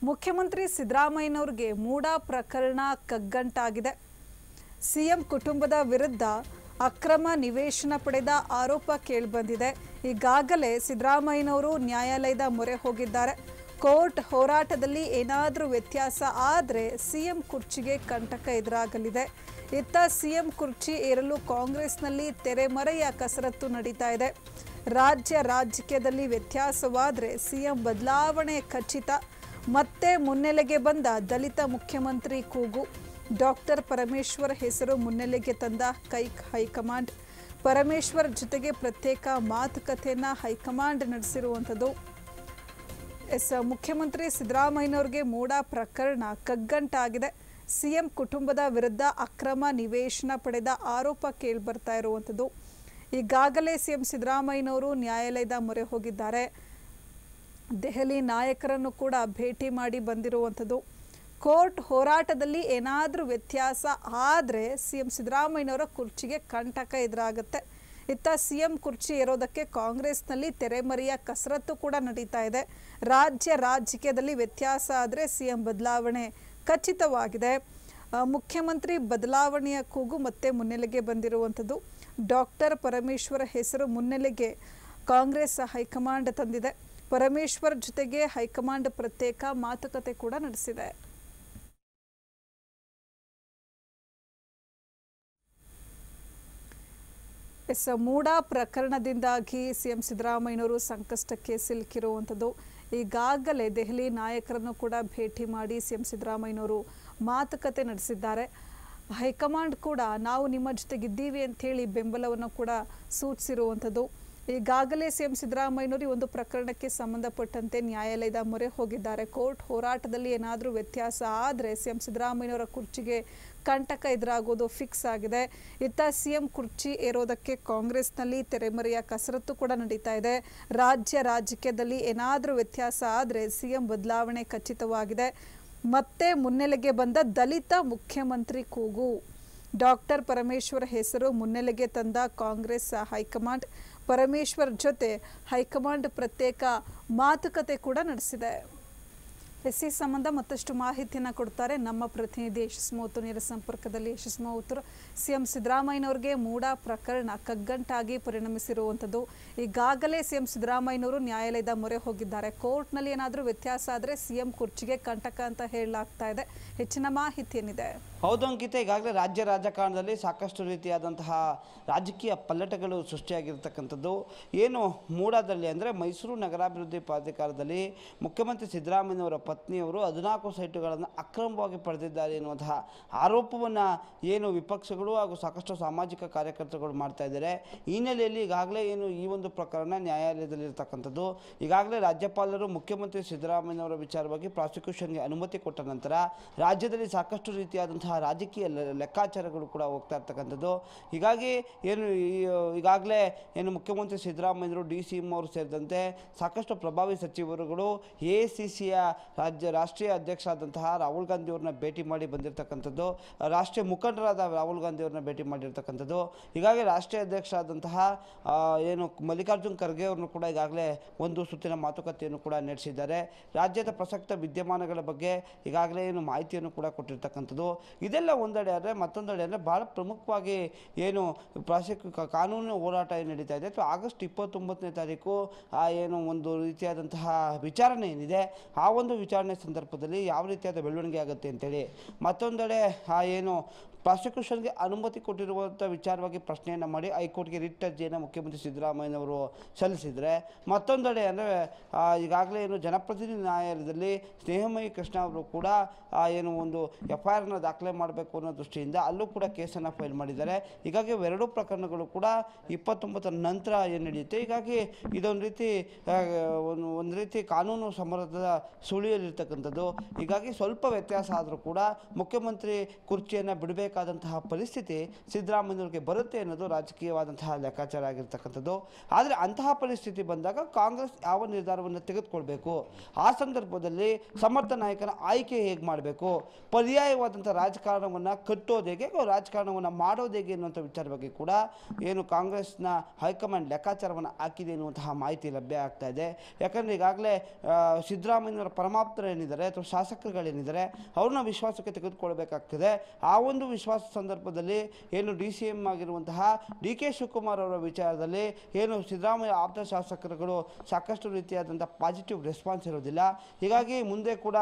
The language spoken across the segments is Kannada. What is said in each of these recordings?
ಮುಖ್ಯಮಂತ್ರಿ ಸಿದ್ದರಾಮಯ್ಯನವರಿಗೆ ಮೂಡಾ ಪ್ರಕರಣ ಕಗ್ಗಂಟಾಗಿದೆ. ಸಿಎಂ ಕುಟುಂಬದ ವಿರುದ್ಧ ಅಕ್ರಮ ನಿವೇಶನ ಪಡೆದ ಆರೋಪ ಕೇಳಿಬಂದಿದೆ. ಈಗಾಗಲೇ ಸಿದ್ದರಾಮಯ್ಯನವರು ನ್ಯಾಯಾಲಯದ ಮೊರೆ ಹೋಗಿದ್ದಾರೆ. ಕೋರ್ಟ್ ಹೋರಾಟದಲ್ಲಿ ಏನಾದರೂ ವ್ಯತ್ಯಾಸ ಆದರೆ ಸಿಎಂ ಕುರ್ಚಿಗೆ ಕಂಟಕ ಎದುರಾಗಲಿದೆ. ಇತ್ತ ಸಿಎಂ ಕುರ್ಚಿ ಏರಲು ಕಾಂಗ್ರೆಸ್ನಲ್ಲಿ ತೆರೆಮರೆಯ ಕಸರತ್ತು ನಡೀತಾ ಇದೆ. ರಾಜಕೀಯದಲ್ಲಿ ವ್ಯತ್ಯಾಸವಾದರೆ ಸಿಎಂ ಬದಲಾವಣೆ ಖಚಿತ. ಮತ್ತೆ ಮುನ್ನೆಲೆಗೆ ಬಂದ ದಲಿತ ಮುಖ್ಯಮಂತ್ರಿ ಕೂಗು. ಡಾಕ್ಟರ್ ಪರಮೇಶ್ವರ್ ಹೆಸರು ಮುನ್ನೆಲೆಗೆ ತಂದ ಹೈಕಮಾಂಡ್. ಪರಮೇಶ್ವರ್ ಜೊತೆಗೆ ಪ್ರತ್ಯೇಕ ಮಾತುಕತೆಯನ್ನ ಹೈಕಮಾಂಡ್ ನಡೆಸಿರುವಂಥದ್ದು. ಮುಖ್ಯಮಂತ್ರಿ ಸಿದ್ದರಾಮಯ್ಯನವರಿಗೆ ಮೂಡಾ ಪ್ರಕರಣ ಕಗ್ಗಂಟಾಗಿದೆ. ಸಿಎಂ ಕುಟುಂಬದ ವಿರುದ್ಧ ಅಕ್ರಮ ನಿವೇಶನ ಪಡೆದ ಆರೋಪ ಕೇಳಿಬರ್ತಾ ಇರುವಂಥದ್ದು. ಈಗಾಗಲೇ ಸಿಎಂ ಸಿದ್ದರಾಮಯ್ಯನವರು ನ್ಯಾಯಾಲಯದ ಮೊರೆ ಹೋಗಿದ್ದಾರೆ. ದೆಹಲಿ ನಾಯಕರನ್ನು ಕೂಡ ಭೇಟಿ ಮಾಡಿ ಬಂದಿರುವಂಥದ್ದು. ಕೋರ್ಟ್ ಹೋರಾಟದಲ್ಲಿ ಏನಾದರೂ ವ್ಯತ್ಯಾಸ ಆದರೆ ಸಿಎಂ ಸಿದ್ದರಾಮಯ್ಯನವರ ಕುರ್ಚಿಗೆ ಕಂಟಕ ಎದುರಾಗುತ್ತೆ. ಇತ್ತ ಸಿಎಂ ಕುರ್ಚಿ ಏರೋದಕ್ಕೆ ಕಾಂಗ್ರೆಸ್ನಲ್ಲಿ ತೆರೆಮರೆಯ ಕಸರತ್ತು ಕೂಡ ನಡೀತಾ ಇದೆ. ರಾಜಕೀಯದಲ್ಲಿ ವ್ಯತ್ಯಾಸ ಆದರೆ ಸಿಎಂ ಬದಲಾವಣೆ ಖಚಿತವಾಗಿದೆ. ಮುಖ್ಯಮಂತ್ರಿ ಬದಲಾವಣೆಯ ಕೂಗು ಮತ್ತೆ ಮುನ್ನೆಲೆಗೆ ಬಂದಿರುವಂಥದ್ದು. ಡಾಕ್ಟರ್ ಪರಮೇಶ್ವರ್ ಹೆಸರು ಮುನ್ನೆಲೆಗೆ ಕಾಂಗ್ರೆಸ್ ಹೈಕಮಾಂಡ್ ತಂದಿದೆ. ಪರಮೇಶ್ವರ್ ಜೊತೆಗೆ ಹೈಕಮಾಂಡ್ ಪ್ರತ್ಯೇಕ ಮಾತುಕತೆ ಕೂಡ ನಡೆಸಿದೆ. ಮೂಡಾ ಪ್ರಕರಣದಿಂದಾಗಿ ಸಿಎಂ ಸಿದ್ದರಾಮಯ್ಯನವರು ಸಂಕಷ್ಟಕ್ಕೆ ಸಿಲುಕಿರುವಂಥದ್ದು. ಈಗಾಗಲೇ ದೆಹಲಿ ನಾಯಕರನ್ನು ಕೂಡ ಭೇಟಿ ಮಾಡಿ ಸಿಎಂ ಸಿದ್ದರಾಮಯ್ಯನವರು ಮಾತುಕತೆ ನಡೆಸಿದ್ದಾರೆ. ಹೈಕಮಾಂಡ್ ಕೂಡ ನಾವು ನಿಮ್ಮ ಜೊತೆಗಿದ್ದೀವಿ ಅಂಥೇಳಿ ಬೆಂಬಲವನ್ನು ಕೂಡ ಸೂಚಿಸಿರುವಂಥದ್ದು. ಈಗಾಗಲೇ ಸಿಎಂ ಸಿದ್ದರಾಮಯ್ಯನವರು ಒಂದು ಪ್ರಕರಣಕ್ಕೆ ಸಂಬಂಧಪಟ್ಟಂತೆ ನ್ಯಾಯಾಲಯದ ಮೊರೆ ಹೋಗಿದ್ದಾರೆ. ಕೋರ್ಟ್ ಹೋರಾಟದಲ್ಲಿ ಏನಾದರೂ ವ್ಯತ್ಯಾಸ ಆದರೆ ಸಿಎಂ ಸಿದ್ದರಾಮಯ್ಯನವರ ಕುರ್ಚಿಗೆ ಕಂಟಕ ಎದುರಾಗೋದು ಫಿಕ್ಸ್ ಆಗಿದೆ. ಇತ್ತ ಸಿಎಂ ಕುರ್ಚಿ ಏರೋದಕ್ಕೆ ಕಾಂಗ್ರೆಸ್ನಲ್ಲಿ ತೆರೆಮರೆಯ ಕಸರತ್ತು ಕೂಡ ನಡೀತಾ ಇದೆ. ರಾಜಕೀಯದಲ್ಲಿ ಏನಾದರೂ ವ್ಯತ್ಯಾಸ ಆದರೆ ಸಿಎಂ ಬದಲಾವಣೆ ಖಚಿತವಾಗಿದೆ. ಮತ್ತೆ ಮುನ್ನೆಲೆಗೆ ಬಂದ ದಲಿತ ಮುಖ್ಯಮಂತ್ರಿ ಕೂಗು. ಡಾಕ್ಟರ್ ಪರಮೇಶ್ವರ್ ಹೆಸರು ಮುನ್ನೆಲೆಗೆ ತಂದ ಕಾಂಗ್ರೆಸ್ ಹೈಕಮಾಂಡ್. ಪರಮೇಶ್ವರ್ ಜೊತೆ ಹೈಕಮಾಂಡ್ ಪ್ರತ್ಯೇಕ ಮಾತುಕತೆ ಕೂಡ ನಡೆಸಿದೆ. ಈ ಸಂಬಂಧ ಮತ್ತಷ್ಟು ಮಾಹಿತಿಯನ್ನು ಕೊಡ್ತಾರೆ ನಮ್ಮ ಪ್ರತಿನಿಧಿ ಯಶಸ್ ಮೌತೂರ್. ನೇರ ಸಂಪರ್ಕದಲ್ಲಿ ಯಶಸ್ ಮೌತೂರ್. ಸಿಎಂ ಸಿದ್ದರಾಮಯ್ಯನವರಿಗೆ ಮೂಡಾ ಪ್ರಕರಣ ಕಗ್ಗಂಟಾಗಿ ಪರಿಣಮಿಸಿರುವಂಥದ್ದು. ಈಗಾಗಲೇ ಸಿಎಂ ಸಿದ್ದರಾಮಯ್ಯನವರು ನ್ಯಾಯಾಲಯದ ಮೊರೆ ಹೋಗಿದ್ದಾರೆ. ಕೋರ್ಟ್ನಲ್ಲಿ ಏನಾದರೂ ವ್ಯತ್ಯಾಸ ಆದರೆ ಸಿಎಂ ಕುರ್ಚಿಗೆ ಕಂಟಕ ಅಂತ ಹೇಳಲಾಗ್ತಾ ಇದೆ. ಹೆಚ್ಚಿನ ಮಾಹಿತಿ ಏನಿದೆ? ಹೌದು ಅಂಕಿತ, ಈಗಾಗಲೇ ರಾಜಕಾರಣದಲ್ಲಿ ಸಾಕಷ್ಟು ರೀತಿಯಾದಂತಹ ರಾಜಕೀಯ ಪಲ್ಲಟಗಳು ಸೃಷ್ಟಿಯಾಗಿರ್ತಕ್ಕಂಥದ್ದು. ಏನು ಮೂಡಾದಲ್ಲಿ ಅಂದರೆ ಮೈಸೂರು ನಗರಾಭಿವೃದ್ಧಿ ಪ್ರಾಧಿಕಾರದಲ್ಲಿ ಮುಖ್ಯಮಂತ್ರಿ ಸಿದ್ದರಾಮಯ್ಯನವರ ಪತ್ನಿಯವರು 14 ಸೈಟುಗಳನ್ನು ಅಕ್ರಮವಾಗಿ ಪಡೆದಿದ್ದಾರೆ ಎನ್ನುವಂತಹ ಆರೋಪವನ್ನು ಏನು ವಿಪಕ್ಷಗಳು ಹಾಗೂ ಸಾಕಷ್ಟು ಸಾಮಾಜಿಕ ಕಾರ್ಯಕರ್ತರುಗಳು ಮಾಡ್ತಾ ಇದ್ದಾರೆ. ಈ ಹಿನ್ನೆಲೆಯಲ್ಲಿ ಈಗಾಗಲೇ ಏನು ಈ ಒಂದು ಪ್ರಕರಣ ನ್ಯಾಯಾಲಯದಲ್ಲಿರ್ತಕ್ಕಂಥದ್ದು. ಈಗಾಗಲೇ ರಾಜ್ಯಪಾಲರು ಮುಖ್ಯಮಂತ್ರಿ ಸಿದ್ದರಾಮಯ್ಯನವರ ವಿಚಾರವಾಗಿ ಪ್ರಾಸಿಕ್ಯೂಷನ್ಗೆ ಅನುಮತಿ ಕೊಟ್ಟ ನಂತರ ರಾಜ್ಯದಲ್ಲಿ ಸಾಕಷ್ಟು ರೀತಿಯಾದಂತಹ ರಾಜಕೀಯ ಲೆಕ್ಕಾಚಾರಗಳು ಕೂಡ ಹೋಗ್ತಾ ಇರ್ತಕ್ಕಂಥದ್ದು. ಹೀಗಾಗಿ ಏನು ಈಗಾಗಲೇ ಏನು ಮುಖ್ಯಮಂತ್ರಿ ಸಿದ್ದರಾಮಯ್ಯರು DCM ಅವರು ಸೇರಿದಂತೆ ಸಾಕಷ್ಟು ಪ್ರಭಾವಿ ಸಚಿವರುಗಳು AICCಯ ರಾಷ್ಟ್ರೀಯ ಅಧ್ಯಕ್ಷರಾದಂತಹ ರಾಹುಲ್ ಗಾಂಧಿ ಅವ್ರನ್ನ ಭೇಟಿ ಮಾಡಿ ಬಂದಿರತಕ್ಕಂಥದ್ದು. ರಾಷ್ಟ್ರೀಯ ಮುಖಂಡರಾದ ರಾಹುಲ್ ಗಾಂಧಿ ಅವ್ರನ್ನ ಭೇಟಿ ಮಾಡಿರ್ತಕ್ಕಂಥದ್ದು. ಹೀಗಾಗಿ ರಾಷ್ಟ್ರೀಯ ಅಧ್ಯಕ್ಷರಾದಂತಹ ಏನು ಮಲ್ಲಿಕಾರ್ಜುನ್ ಖರ್ಗೆ ಅವ್ರನ್ನು ಕೂಡ ಈಗಾಗಲೇ ಒಂದು ಸುತ್ತಿನ ಮಾತುಕತೆಯನ್ನು ಕೂಡ ನಡೆಸಿದ್ದಾರೆ. ರಾಜ್ಯದ ಪ್ರಸಕ್ತ ವಿದ್ಯಮಾನಗಳ ಬಗ್ಗೆ ಈಗಾಗಲೇ ಏನು ಮಾಹಿತಿಯನ್ನು ಕೂಡ ಕೊಟ್ಟಿರ್ತಕ್ಕಂಥದ್ದು. ಇದೆಲ್ಲ ಒಂದೆಡೆ ಆದರೆ ಮತ್ತೊಂದೆಡೆ ಅಂದರೆ ಭಾಳ ಪ್ರಮುಖವಾಗಿ ಏನು ಕಾನೂನು ಹೋರಾಟ ಏನು ನಡೀತಾ ಇದೆ ಅಥವಾ ಆಗಸ್ಟ್ 29ನೇ ತಾರೀಕು ಏನು ಒಂದು ರೀತಿಯಾದಂತಹ ವಿಚಾರಣೆ ಏನಿದೆ ಆ ಒಂದು ವಿಚಾರಣೆ ಸಂದರ್ಭದಲ್ಲಿ ಯಾವ ರೀತಿಯಾದ ಬೆಳವಣಿಗೆ ಆಗುತ್ತೆ ಅಂತೇಳಿ ಮತ್ತೊಂದೆಡೆ ಏನು ಪ್ರಾಸಿಕ್ಯೂಷನ್ಗೆ ಅನುಮತಿ ಕೊಟ್ಟಿರುವಂಥ ವಿಚಾರವಾಗಿ ಪ್ರಶ್ನೆಯನ್ನು ಮಾಡಿ ಹೈಕೋರ್ಟ್ಗೆ ರಿಟ್ ಅರ್ಜಿಯನ್ನು ಮುಖ್ಯಮಂತ್ರಿ ಸಿದ್ದರಾಮಯ್ಯನವರು ಸಲ್ಲಿಸಿದರೆ, ಮತ್ತೊಂದೆಡೆ ಅಂದರೆ ಈಗಾಗಲೇ ಏನು ಜನಪ್ರತಿನಿಧಿ ನ್ಯಾಯಾಲಯದಲ್ಲಿ ಸ್ನೇಹಮಯಿ ಕೃಷ್ಣ ಅವರು ಕೂಡ ಏನು ಒಂದು FIRನ ದಾಖಲೆ ಮಾಡಬೇಕು ಅನ್ನೋ ದೃಷ್ಟಿಯಿಂದ ಅಲ್ಲೂ ಕೂಡ ಕೇಸನ್ನು ಫೈಲ್ ಮಾಡಿದ್ದಾರೆ. ಹೀಗಾಗಿ ಎರಡೂ ಪ್ರಕರಣಗಳು ಕೂಡ 29 ನಂತರ ಏನು ನಡೆಯುತ್ತೆ. ಹೀಗಾಗಿ ಇದೊಂದು ರೀತಿ ಕಾನೂನು ಸಮರದ ಸುಳಿಯಲ್ಲಿರ್ತಕ್ಕಂಥದ್ದು. ಹೀಗಾಗಿ ಸ್ವಲ್ಪ ವ್ಯತ್ಯಾಸ ಆದರೂ ಕೂಡ ಮುಖ್ಯಮಂತ್ರಿ ಕುರ್ಚಿಯನ್ನು ಬಿಡಬೇಕಾದಂತಹ ಪರಿಸ್ಥಿತಿ ಸಿದ್ದರಾಮಯ್ಯನವರಿಗೆ ಬರುತ್ತೆ ಅನ್ನೋದು ರಾಜಕೀಯವಾದಂತಹ ಲೆಕ್ಕಾಚಾರ ಆಗಿರ್ತಕ್ಕಂಥದ್ದು. ಆದರೆ ಅಂತಹ ಪರಿಸ್ಥಿತಿ ಬಂದಾಗ ಕಾಂಗ್ರೆಸ್ ಯಾವ ನಿರ್ಧಾರವನ್ನು ತೆಗೆದುಕೊಳ್ಬೇಕು, ಆ ಸಂದರ್ಭದಲ್ಲಿ ಸಮರ್ಥ ನಾಯಕನ ಆಯ್ಕೆ ಹೇಗೆ ಮಾಡಬೇಕು, ಪರ್ಯಾಯವಾದಂಥ ರಾಜಕಾರಣವನ್ನು ಕಟ್ಟೋದು ಹೇಗೆ, ರಾಜಕಾರಣವನ್ನು ಮಾಡೋದು ಹೇಗೆ ಅನ್ನುವಂಥ ವಿಚಾರ ಬಗ್ಗೆ ಕೂಡ ಏನು ಕಾಂಗ್ರೆಸ್ನ ಹೈಕಮಾಂಡ್ ಲೆಕ್ಕಾಚಾರವನ್ನು ಹಾಕಿದೆ ಎನ್ನುವಂತಹ ಮಾಹಿತಿ ಲಭ್ಯ ಆಗ್ತಾ ಇದೆ. ಯಾಕಂದರೆ ಈಗಾಗಲೇ ಸಿದ್ದರಾಮಯ್ಯನವರ ಪರಮಾಪ್ತರು ಏನಿದ್ದಾರೆ ಅಥವಾ ಶಾಸಕರುಗಳೇನಿದ್ದಾರೆ ಅವ್ರನ್ನ ವಿಶ್ವಾಸಕ್ಕೆ ತೆಗೆದುಕೊಳ್ಬೇಕಾಗ್ತದೆ. ಆ ಒಂದು ವಿಶ್ವಾಸ ಸಂದರ್ಭದಲ್ಲಿ ಏನು DCM ಆಗಿರುವಂತಹ DK ಶಿವಕುಮಾರ್ ಅವರ ವಿಚಾರದಲ್ಲಿ ಏನು ಸಿದ್ದರಾಮಯ್ಯ ಆಪ್ತ ಶಾಸಕರುಗಳು ಸಾಕಷ್ಟು ರೀತಿಯಾದಂಥ ಪಾಸಿಟಿವ್ ರೆಸ್ಪಾನ್ಸ್ ಇರೋದಿಲ್ಲ. ಹೀಗಾಗಿ ಮುಂದೆ ಕೂಡ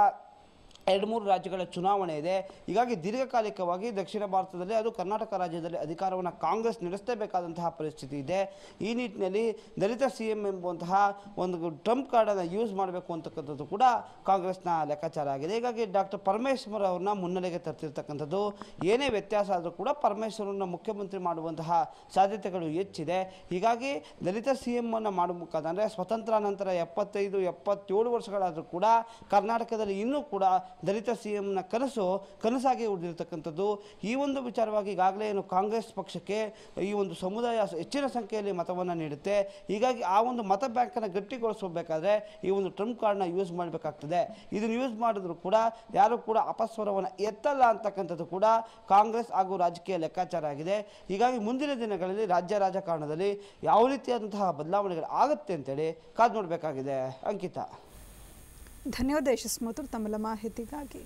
2-3 ರಾಜ್ಯಗಳ ಚುನಾವಣೆ ಇದೆ. ಹೀಗಾಗಿ ದೀರ್ಘಕಾಲಿಕವಾಗಿ ದಕ್ಷಿಣ ಭಾರತದಲ್ಲಿ ಅದು ಕರ್ನಾಟಕ ರಾಜ್ಯದಲ್ಲಿ ಅಧಿಕಾರವನ್ನು ಕಾಂಗ್ರೆಸ್ ನಡೆಸಲೇಬೇಕಾದಂತಹ ಪರಿಸ್ಥಿತಿ ಇದೆ. ಈ ನಿಟ್ಟಿನಲ್ಲಿ ದಲಿತ CM ಎಂಬುವಂತಹ ಒಂದು ಟ್ರಂಪ್ ಕಾರ್ಡನ್ನು ಯೂಸ್ ಮಾಡಬೇಕು ಅಂತಕ್ಕಂಥದ್ದು ಕೂಡ ಕಾಂಗ್ರೆಸ್ನ ಲೆಕ್ಕಾಚಾರ ಆಗಿದೆ. ಹೀಗಾಗಿ ಡಾಕ್ಟರ್ ಪರಮೇಶ್ವರ್ ಅವ್ರನ್ನ ಮುನ್ನೆಲೆಗೆ ತರ್ತಿರ್ತಕ್ಕಂಥದ್ದು. ಏನೇ ವ್ಯತ್ಯಾಸ ಆದರೂ ಕೂಡ ಪರಮೇಶ್ವರನ್ನ ಮುಖ್ಯಮಂತ್ರಿ ಮಾಡುವಂತಹ ಸಾಧ್ಯತೆಗಳು ಹೆಚ್ಚಿದೆ. ಹೀಗಾಗಿ ದಲಿತ CM ಅನ್ನು ಮಾಡುವ ಮುಖಾಂತರ ಅಂದರೆ ಸ್ವತಂತ್ರ ನಂತರ 75-77 ವರ್ಷಗಳಾದರೂ ಕೂಡ ಕರ್ನಾಟಕದಲ್ಲಿ ಇನ್ನೂ ಕೂಡ ದಲಿತ CMನ ಕನಸಾಗಿ ಉಳಿದಿರ್ತಕ್ಕಂಥದ್ದು. ಈ ಒಂದು ವಿಚಾರವಾಗಿ ಈಗಾಗಲೇ ಏನು ಕಾಂಗ್ರೆಸ್ ಪಕ್ಷಕ್ಕೆ ಈ ಒಂದು ಸಮುದಾಯ ಹೆಚ್ಚಿನ ಸಂಖ್ಯೆಯಲ್ಲಿ ಮತವನ್ನು ನೀಡುತ್ತೆ. ಹೀಗಾಗಿ ಆ ಒಂದು ಮತ ಬ್ಯಾಂಕನ್ನು ಗಟ್ಟಿಗೊಳಿಸಬೇಕಾದ್ರೆ ಈ ಒಂದು ಟ್ರಂಪ್ ಕಾರ್ಡ್ನ ಯೂಸ್ ಮಾಡಬೇಕಾಗ್ತದೆ. ಇದನ್ನು ಯೂಸ್ ಮಾಡಿದ್ರು ಕೂಡ ಯಾರು ಕೂಡ ಅಪಸ್ವರವನ್ನು ಎತ್ತಲ್ಲ ಅಂತಕ್ಕಂಥದ್ದು ಕೂಡ ಕಾಂಗ್ರೆಸ್ ಹಾಗೂ ರಾಜಕೀಯ ಲೆಕ್ಕಾಚಾರ ಆಗಿದೆ. ಹೀಗಾಗಿ ಮುಂದಿನ ದಿನಗಳಲ್ಲಿ ರಾಜ್ಯ ರಾಜಕಾರಣದಲ್ಲಿ ಯಾವ ರೀತಿಯಾದಂತಹ ಬದಲಾವಣೆಗಳು ಆಗುತ್ತೆ ಅಂತೇಳಿ ಕಾದು ನೋಡಬೇಕಾಗಿದೆ. ಅಂಕಿತಾ, ಧನ್ಯವಾದ ಯಶಸ್ಮೂರ್ತಿ ತಮ್ಮ ಮಾಹಿತಿಗಾಗಿ.